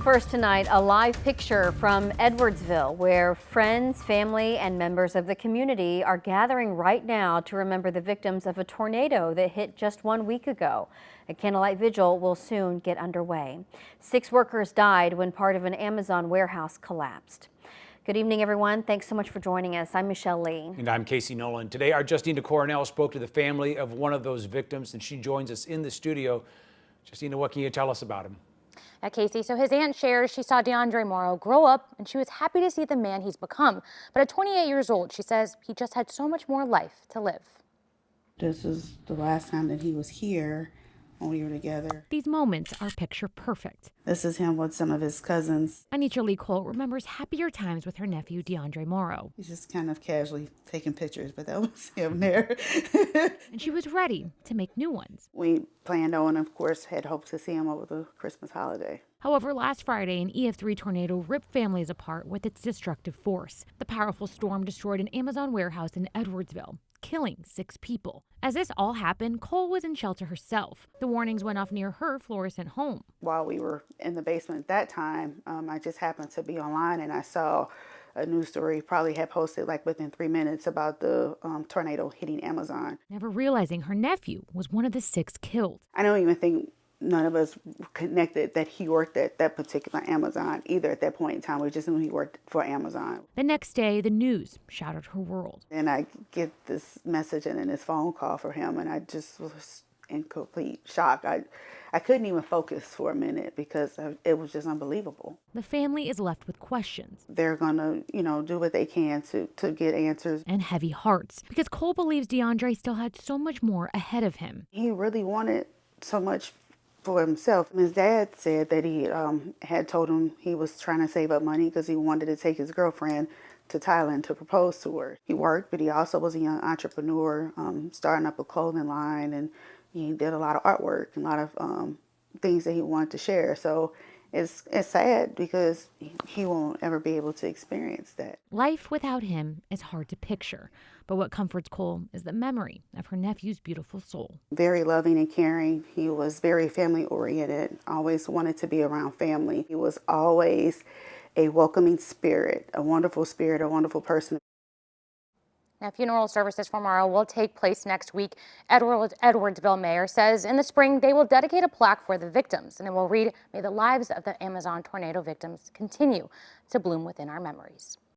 First tonight, a live picture from Edwardsville, where friends, family, and members of the community are gathering right now to remember the victims of a tornado that hit just 1 week ago. A candlelight vigil will soon get underway. 6 workers died when part of an Amazon warehouse collapsed. Good evening, everyone. Thanks so much for joining us. I'm Michelle Lee. And I'm Casey Nolan. Today, our Justina Coronel spoke to the family of one of those victims, and she joins us in the studio. Justina, what can you tell us about him? Casey, so his aunt shares she saw DeAndre Morrow grow up and she was happy to see the man he's become. But at 28 years old, she says he just had so much more life to live. This is the last time that he was here when we were together. These moments are picture perfect. This is him with some of his cousins. Anitra Lee-Cole remembers happier times with her nephew, DeAndre Morrow. He's just kind of casually taking pictures, but that was him there. And she was ready to make new ones. We planned on, of course, had hoped to see him over the Christmas holiday. However, last Friday, an EF3 tornado ripped families apart with its destructive force. The powerful storm destroyed an Amazon warehouse in Edwardsville, killing 6 people. As this all happened, Cole was in shelter herself. The warnings went off near her fluorescent home. While we were in the basement at that time, I just happened to be online and I saw a news story, probably had posted like within 3 minutes about the tornado hitting Amazon. Never realizing her nephew was one of the 6 killed. I don't even think none of us connected that he worked at that particular Amazon either at that point in time. We just knew he worked for Amazon. The next day, the news shattered her world. And I get this message and then this phone call for him, and I just was in complete shock. I couldn't even focus for a minute because it was just unbelievable. The family is left with questions. They're gonna, do what they can to get answers. And heavy hearts, because Cole believes DeAndre still had so much more ahead of him. He really wanted so much for himself. His dad said that he had told him he was trying to save up money because he wanted to take his girlfriend to Thailand to propose to her. He worked, but he also was a young entrepreneur, starting up a clothing line, and he did a lot of artwork and a lot of things that he wanted to share. So it's sad because he won't ever be able to experience that. Life without him is hard to picture, but what comforts Cole is the memory of her nephew's beautiful soul. Very loving and caring. He was very family oriented, always wanted to be around family. He was always a welcoming spirit, a wonderful person. Now, funeral services for Morrow will take place next week. Edwardsville mayor says in the spring they will dedicate a plaque for the victims, and it will read, "May the lives of the Amazon tornado victims continue to bloom within our memories."